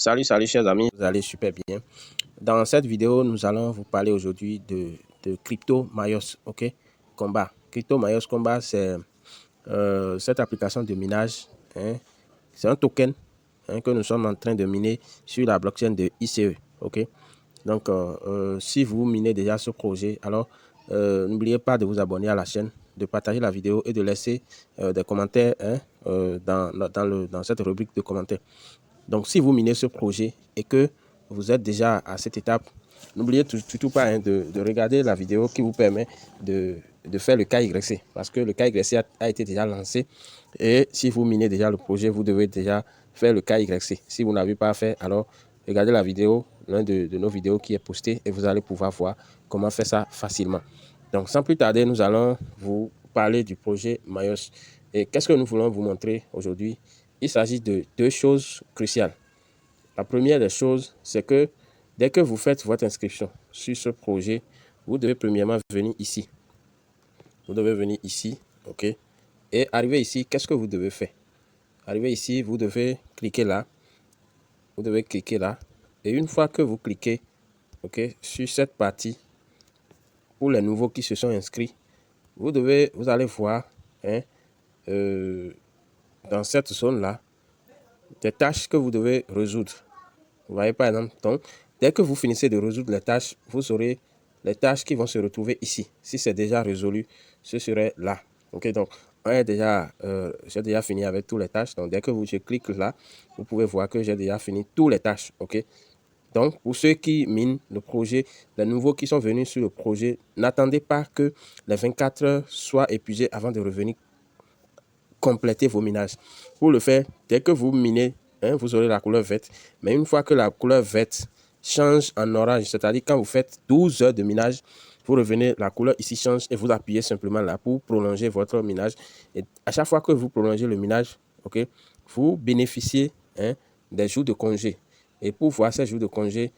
Salut chers amis, vous allez super bien. Dans cette vidéo, nous allons vous parler aujourd'hui de Crypto Mayos, ok? Combat. Crypto Mayos Combat, c'est cette application de minage, hein. C'est un token que nous sommes en train de miner sur la blockchain de ICE, ok? Donc, si vous minez déjà ce projet, alors n'oubliez pas de vous abonner à la chaîne, de partager la vidéo et de laisser des commentaires dans cette rubrique de commentaires. Donc, si vous minez ce projet et que vous êtes déjà à cette étape, n'oubliez surtout pas de regarder la vidéo qui vous permet de faire le KYC. Parce que le KYC a été déjà lancé. Et si vous minez déjà le projet, vous devez déjà faire le KYC. Si vous n'avez pas fait, alors regardez la vidéo, l'un de nos vidéos qui est posté et vous allez pouvoir voir comment faire ça facilement. Donc, sans plus tarder, nous allons vous parler du projet Mayos. Et qu'est-ce que nous voulons vous montrer aujourd'hui? Il s'agit de deux choses cruciales. La première des choses, c'est que dès que vous faites votre inscription sur ce projet, vous devez premièrement venir ici. Vous devez venir ici, ok? Et arriver ici, qu'est-ce que vous devez faire? Arriver ici, vous devez cliquer là. Vous devez cliquer là. Et une fois que vous cliquez, ok, sur cette partie, pour les nouveaux qui se sont inscrits, vous allez voir, hein, dans cette zone-là, des tâches que vous devez résoudre. Vous voyez par exemple, donc, dès que vous finissez de résoudre les tâches, vous aurez les tâches qui vont se retrouver ici. Si c'est déjà résolu, ce serait là. Ok, donc j'ai déjà fini avec toutes les tâches. Donc dès que je clique là, vous pouvez voir que j'ai déjà fini toutes les tâches. Ok, donc pour ceux qui minent le projet, les nouveaux qui sont venus sur le projet, n'attendez pas que les 24 heures soient épuisées avant de revenir compléter vos minages. Pour le faire, dès que vous minez, vous aurez la couleur verte. Mais une fois que la couleur verte change en orange, c'est-à-dire quand vous faites 12 heures de minage, vous revenez, la couleur ici change et vous appuyez simplement là pour prolonger votre minage. Et à chaque fois que vous prolongez le minage, ok, vous bénéficiez des jours de congé. Et pour voir ces jours de congé,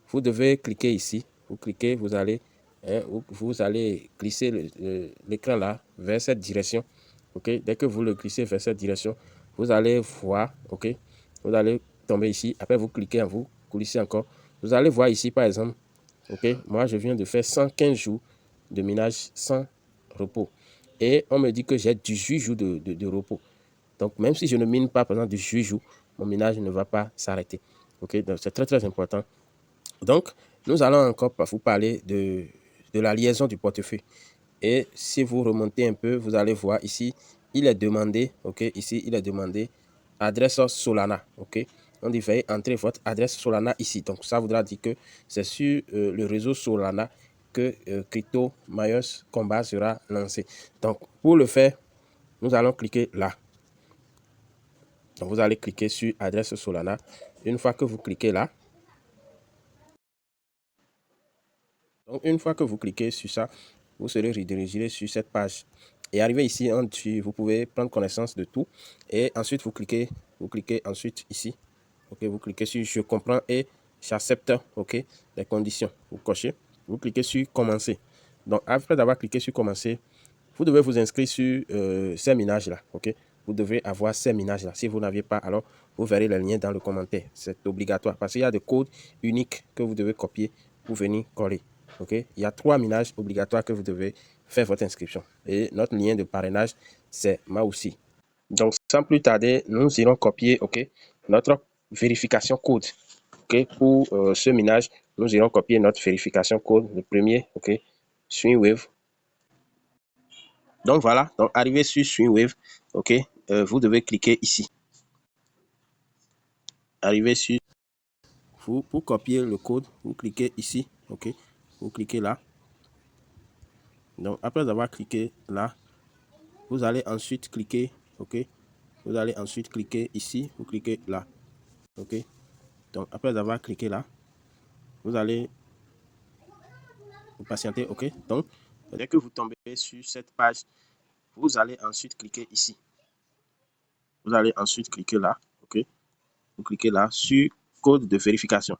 vous devez cliquer ici. Vous cliquez, vous allez glisser l'écran là vers cette direction. Ok, dès que vous le glissez vers cette direction, vous allez voir, ok, vous allez tomber ici. Après, vous cliquez, vous glissez encore. Vous allez voir ici, par exemple, ok, moi, je viens de faire 115 jours de minage sans repos. Et on me dit que j'ai 18 jours de repos. Donc, même si je ne mine pas pendant 18 jours, mon minage ne va pas s'arrêter. Ok, donc c'est très, très important. Donc, nous allons encore vous parler de la liaison du portefeuille. Et si vous remontez un peu, vous allez voir ici, il est demandé, ok, ici, il est demandé adresse Solana, ok. On dit veuillez entrer votre adresse Solana ici. Donc, ça voudra dire que c'est sur le réseau Solana que Crypto Mayos Combat sera lancé. Donc, pour le faire, nous allons cliquer là. Donc, vous allez cliquer sur adresse Solana. Une fois que vous cliquez là, donc une fois que vous cliquez sur ça, vous serez redirigé sur cette page. Et arrivé ici, vous pouvez prendre connaissance de tout. Et ensuite, vous cliquez ensuite ici. Ok, vous cliquez sur je comprends et j'accepte, ok, les conditions. Vous cochez. Vous cliquez sur commencer. Donc, après d'avoir cliqué sur commencer, vous devez vous inscrire sur ces minages-là, ok. Vous devez avoir ces minages-là. Si vous n'aviez pas, alors vous verrez le lien dans le commentaire. C'est obligatoire parce qu'il y a des codes uniques que vous devez copier pour venir coller. Ok, il y a 3 minages obligatoires que vous devez faire votre inscription. Et notre lien de parrainage, c'est moi aussi. Donc, sans plus tarder, nous irons copier, ok, notre vérification code. Ok, pour ce minage, nous irons copier notre vérification code, le premier, ok, Swingwave. Donc voilà, donc arrivé sur Swingwave, ok, vous devez cliquer ici. Arrivé sur, pour copier le code, vous cliquez ici, ok, vous cliquez là. Donc après avoir cliqué là, vous allez ensuite cliquer, ok, vous allez ensuite cliquer ici, vous cliquez là, ok. Donc après avoir cliqué là, vous allez vous patienter, ok. Donc dès que vous tombez sur cette page, vous allez ensuite cliquer ici. Vous allez ensuite cliquer là, ok. Vous cliquez là sur code de vérification.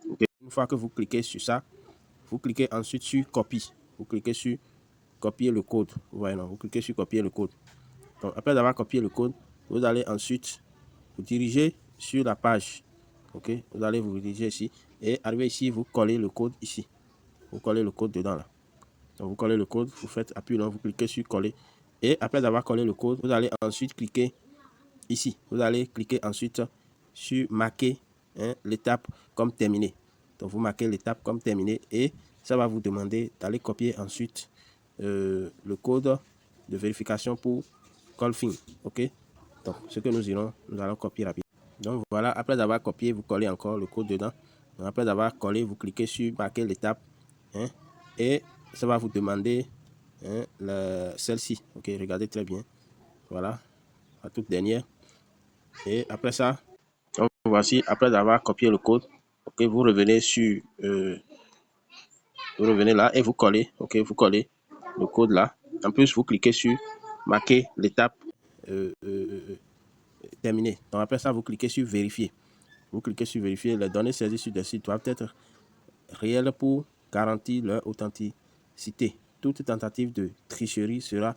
Okay. Une fois que vous cliquez sur ça, vous cliquez ensuite sur copie. Vous cliquez sur copier le code. Voilà, vous cliquez sur copier le code. Donc après avoir copié le code, vous allez ensuite vous diriger sur la page. Ok, vous allez vous diriger ici et arriver ici, vous collez le code ici. Vous collez le code dedans là. Donc vous collez le code, vous faites appui là, vous cliquez sur coller. Et après avoir collé le code, vous allez ensuite cliquer ici. Vous allez cliquer ensuite sur marquer l'étape comme terminée. Donc vous marquez l'étape comme terminée et ça va vous demander d'aller copier ensuite le code de vérification pour Colfin. Ok, donc ce que nous allons copier rapidement. Donc voilà, après avoir copié, vous collez encore le code dedans. Donc, après avoir collé, vous cliquez sur marquer l'étape et ça va vous demander celle-ci. Ok, regardez très bien. Voilà, la toute dernière. Et après ça, donc voici, après avoir copié le code, ok, vous revenez sur, vous revenez là et vous collez, ok, vous collez le code là. En plus, vous cliquez sur marquer l'étape terminée. Donc après ça, vous cliquez sur vérifier. Vous cliquez sur vérifier. Les données saisies sur des sites doivent être réelles pour garantir leur authenticité. Toute tentative de tricherie sera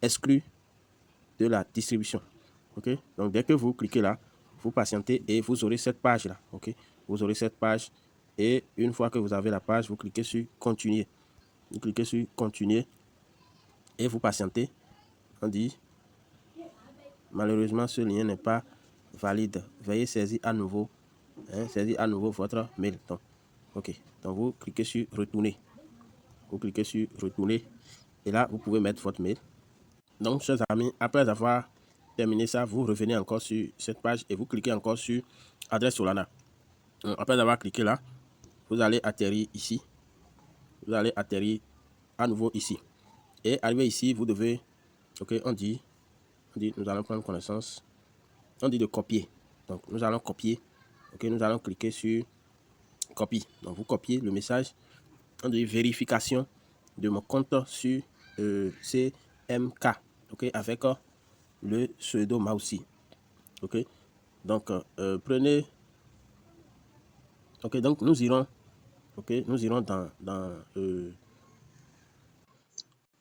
exclue de la distribution. Ok, donc dès que vous cliquez là, vous patientez et vous aurez cette page là. Ok, vous aurez cette page et une fois que vous avez la page, vous cliquez sur continuer. Vous cliquez sur continuer et vous patientez. On dit malheureusement ce lien n'est pas valide. Veuillez saisir à nouveau, saisir à nouveau votre mail. Donc, ok, donc vous cliquez sur retourner. Vous cliquez sur retourner et là vous pouvez mettre votre mail. Donc, chers amis, après avoir terminé ça, vous revenez encore sur cette page et vous cliquez encore sur adresse Solana. Après avoir cliqué là, vous allez atterrir ici. Vous allez atterrir à nouveau ici. Et arrivé ici, vous devez, ok, on dit, nous allons prendre connaissance. On dit de copier. Donc, nous allons copier. Ok, nous allons cliquer sur copie. Donc, vous copiez le message. On dit vérification de mon compte sur CMK. Ok, avec le pseudo Mausi. Ok, donc prenez. Ok, donc nous irons. Ok, nous irons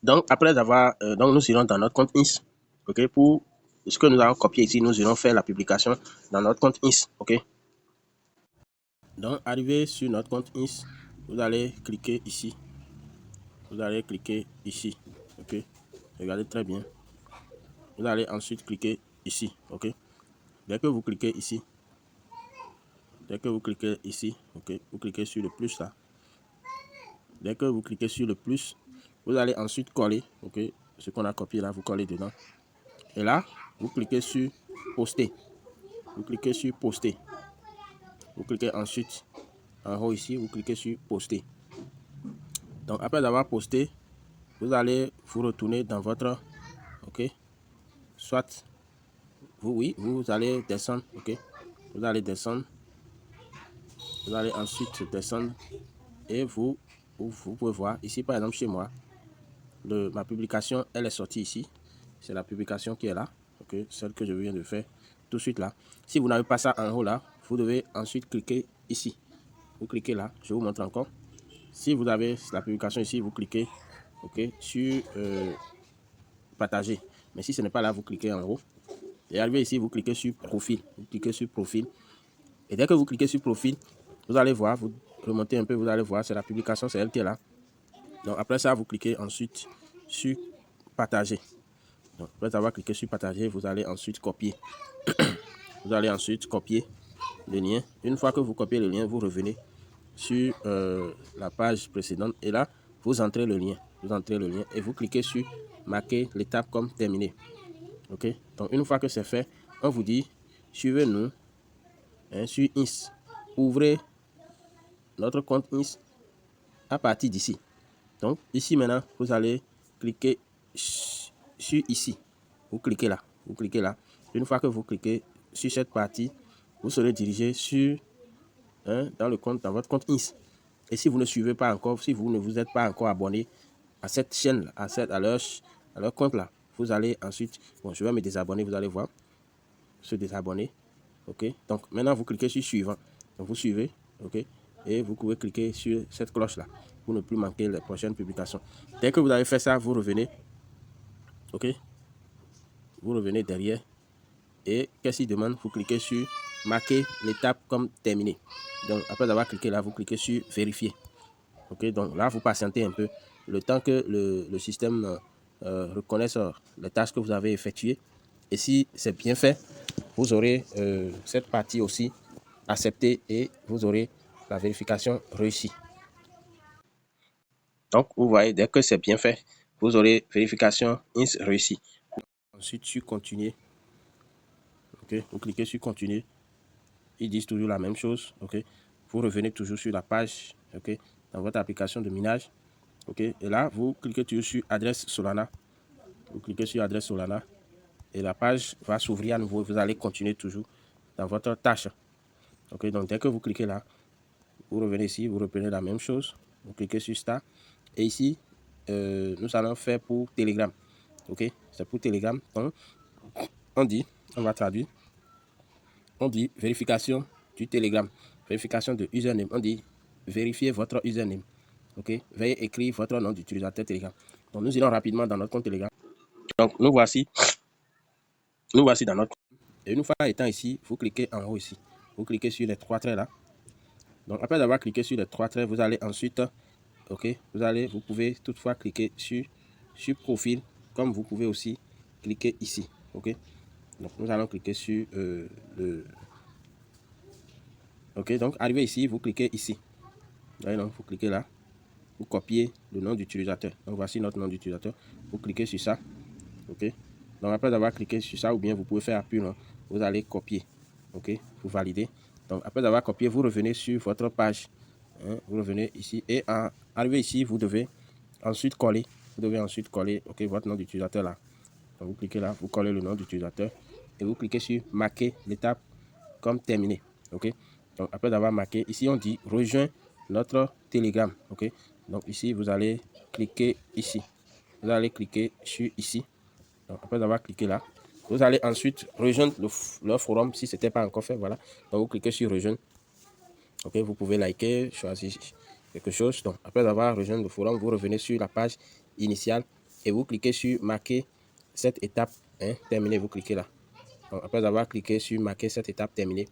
donc après avoir donc nous irons dans notre compte INS. Ok, pour ce que nous allons copier ici, nous irons faire la publication dans notre compte INS. Ok, donc arrivé sur notre compte INS, vous allez cliquer ici. Vous allez cliquer ici. Ok, regardez très bien. Vous allez ensuite cliquer ici. Ok, dès que vous cliquez ici. Dès que vous cliquez ici, ok, vous cliquez sur le plus là. Dès que vous cliquez sur le plus, vous allez ensuite coller, ok, ce qu'on a copié là, vous collez dedans. Et là, vous cliquez sur poster. Vous cliquez sur poster. Vous cliquez ensuite en haut ici, vous cliquez sur poster. Donc après avoir posté, vous allez vous retourner dans votre, ok, soit vous, oui, vous allez descendre, ok, vous allez descendre. Vous allez ensuite descendre et vous pouvez voir ici par exemple chez moi, ma publication elle est sortie ici. C'est la publication qui est là, ok, celle que je viens de faire tout de suite là. Si vous n'avez pas ça en haut là, vous devez ensuite cliquer ici. Vous cliquez là, je vous montre encore. Si vous avez la publication ici, vous cliquez, ok, sur partager. Mais si ce n'est pas là, vous cliquez en haut. Et arrivé ici, vous cliquez sur profil. Vous cliquez sur profil. Et dès que vous cliquez sur profil, vous allez voir, vous remontez un peu, vous allez voir, c'est la publication, c'est elle qui est là. Donc après ça, vous cliquez ensuite sur partager. Donc après avoir cliqué sur partager, vous allez ensuite copier. Vous allez ensuite copier le lien. Une fois que vous copiez le lien, vous revenez sur la page précédente et là, vous entrez le lien. Vous entrez le lien et vous cliquez sur marquer l'étape comme terminée. Ok. Donc une fois que c'est fait, on vous dit suivez-nous sur INS. Ouvrez notre compte INS à partir d'ici. Donc ici maintenant, vous allez cliquer sur ici. Vous cliquez là. Vous cliquez là. Une fois que vous cliquez sur cette partie, vous serez dirigé sur dans votre compte INS. Et si vous ne suivez pas encore, si vous ne vous êtes pas encore abonné à cette chaîne, à leur compte là, vous allez ensuite, bon, je vais me désabonner, vous allez voir, se désabonner. Ok, donc maintenant vous cliquez sur suivant. Donc vous suivez, ok, et vous pouvez cliquer sur cette cloche là pour ne plus manquer les prochaines publications. Dès que vous avez fait ça, vous revenez, ok, vous revenez derrière et qu'est-ce qu'il demande? Vous cliquez sur marquer l'étape comme terminée. Donc, après avoir cliqué là, vous cliquez sur vérifier. Ok, donc là, vous patientez un peu le temps que le système reconnaisse les tâches que vous avez effectuées. Et si c'est bien fait, vous aurez cette partie aussi acceptée et vous aurez la vérification réussie. Donc, vous voyez, dès que c'est bien fait, vous aurez vérification INS réussie. Ensuite, sur continuer. Ok, vous cliquez sur continuer. Ils disent toujours la même chose. Ok, vous revenez toujours sur la page. Ok, dans votre application de minage. Ok, et là, vous cliquez toujours sur adresse Solana. Vous cliquez sur adresse Solana et la page va s'ouvrir à nouveau. Vous allez continuer toujours dans votre tâche. Ok, donc dès que vous cliquez là, vous revenez ici, vous reprenez la même chose. Vous cliquez sur Start. Et ici, nous allons faire pour Telegram. Ok, c'est pour Telegram. Donc, on va traduire. On dit vérification du Telegram. Vérification de username. On dit vérifier votre username. Ok, veuillez écrire votre nom d'utilisateur Telegram. Donc, nous irons rapidement dans notre compte Telegram. Donc, nous voici dans notre compte. Et une fois étant ici, vous cliquez en haut ici. Vous cliquez sur les trois traits là. Donc, après avoir cliqué sur les trois traits, vous allez ensuite, ok, vous pouvez toutefois cliquer sur profil, comme vous pouvez aussi cliquer ici. Ok, donc nous allons cliquer sur ok, donc arrivé ici, vous cliquez ici. Donc, vous cliquez là, vous copiez le nom d'utilisateur. Donc, voici notre nom d'utilisateur. Vous cliquez sur ça. Ok, donc après avoir cliqué sur ça, ou bien vous pouvez faire appui, non, vous allez copier. Ok, vous validez. Donc, après avoir copié, vous revenez sur votre page. Hein, vous revenez ici et arrivé ici, vous devez ensuite coller. Vous devez ensuite coller ok, votre nom d'utilisateur là. Donc, vous cliquez là, vous collez le nom d'utilisateur et vous cliquez sur marquer l'étape comme terminée. Ok, donc après avoir marqué, ici on dit rejoins notre Telegram. Ok, donc ici vous allez cliquer ici. Vous allez cliquer sur ici. Donc, après avoir cliqué là, vous allez ensuite rejoindre le forum si ce n'était pas encore fait. Voilà. Donc, vous cliquez sur rejoindre. Ok, vous pouvez liker, choisir quelque chose. Donc, après avoir rejoint le forum, vous revenez sur la page initiale et vous cliquez sur marquer cette étape terminée. Vous cliquez là. Donc, après avoir cliqué sur marquer cette étape terminée,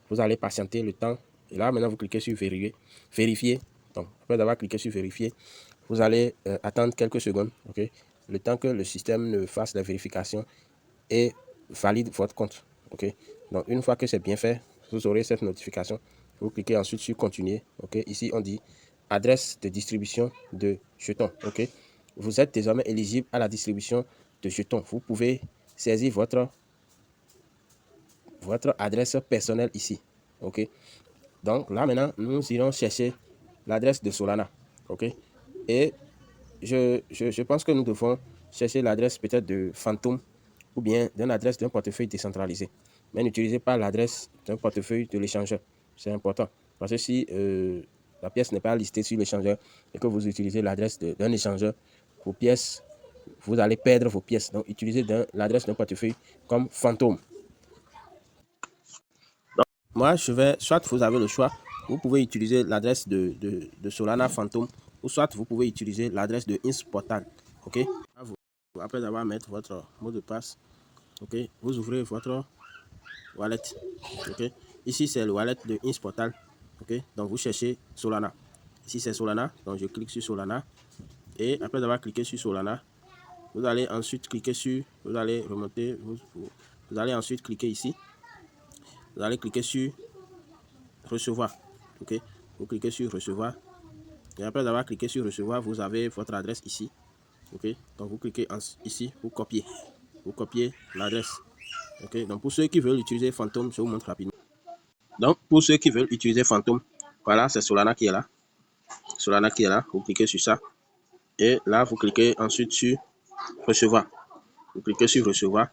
vous allez patienter le temps. Et là, maintenant, vous cliquez sur vérifier. Donc, après avoir cliqué sur vérifier, vous allez attendre quelques secondes. Ok, le temps que le système ne fasse la vérification et valide votre compte. Ok, donc une fois que c'est bien fait, vous aurez cette notification. Vous cliquez ensuite sur continuer. Ok, ici on dit adresse de distribution de jetons. Ok, vous êtes désormais éligible à la distribution de jetons. Vous pouvez saisir votre adresse personnelle ici. Ok, donc là maintenant nous irons chercher l'adresse de Solana. Ok, et je pense que nous devons chercher l'adresse peut-être de Phantom ou bien d'une adresse d'un portefeuille décentralisé. Mais n'utilisez pas l'adresse d'un portefeuille de l'échangeur. C'est important. Parce que si la pièce n'est pas listée sur l'échangeur et que vous utilisez l'adresse d'un échangeur, vos pièces, vous allez perdre vos pièces. Donc, utilisez l'adresse d'un portefeuille comme Phantom. Donc, moi, soit vous avez le choix, vous pouvez utiliser l'adresse de Solana Phantom, ou soit vous pouvez utiliser l'adresse de InsPortal. OK? Après avoir mis votre mot de passe, ok, vous ouvrez votre wallet. Ok, ici c'est le wallet de InsPortal. Ok, donc vous cherchez Solana. Ici c'est Solana, donc je clique sur Solana. Et après avoir cliqué sur Solana, vous allez ensuite cliquer sur, vous allez remonter, vous allez ensuite cliquer ici. Vous allez cliquer sur recevoir. Ok, vous cliquez sur recevoir. Et après avoir cliqué sur recevoir, vous avez votre adresse ici. Ok, donc vous cliquez ici, vous copiez. Vous copiez l'adresse. Ok, donc pour ceux qui veulent utiliser Phantom, je vous montre rapidement. Donc pour ceux qui veulent utiliser Phantom, voilà, c'est Solana qui est là. Solana qui est là, vous cliquez sur ça. Et là, vous cliquez ensuite sur recevoir. Vous cliquez sur recevoir.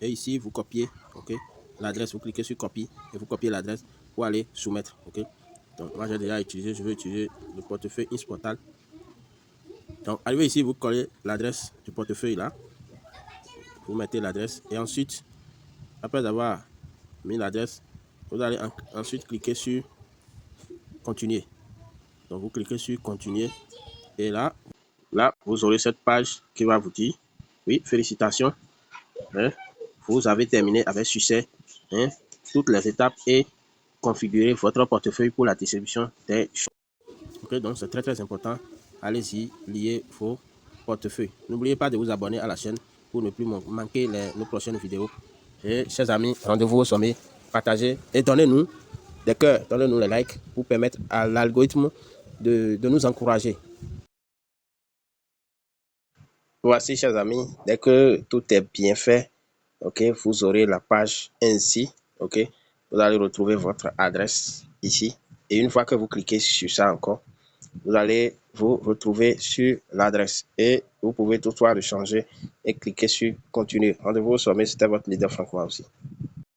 Et ici, vous copiez, ok, l'adresse. Vous cliquez sur copie et vous copiez l'adresse pour aller soumettre, ok. Donc moi j'ai déjà utilisé, je vais utiliser le portefeuille InsPortal. Donc arrivé ici, vous collez l'adresse du portefeuille là. Vous mettez l'adresse et ensuite, après avoir mis l'adresse, vous allez ensuite cliquer sur continuer. Donc vous cliquez sur continuer et là vous aurez cette page qui va vous dire oui, félicitations, hein, vous avez terminé avec succès, hein, toutes les étapes et configurer votre portefeuille pour la distribution des choses. Ok, donc c'est très important. Allez-y, liez vos portefeuilles. N'oubliez pas de vous abonner à la chaîne pour ne plus manquer nos prochaines vidéos. Et chers amis, rendez-vous au sommet, partagez et donnez-nous des cœurs, donnez-nous les likes pour permettre à l'algorithme de nous encourager. Voici, chers amis, dès que tout est bien fait, ok, vous aurez la page ainsi, ok, vous allez retrouver votre adresse ici. Et une fois que vous cliquez sur ça encore, vous allez vous retrouver sur l'adresse et vous pouvez toutefois le changer et cliquer sur continuer. Rendez-vous au sommet, c'était votre leader Franck aussi.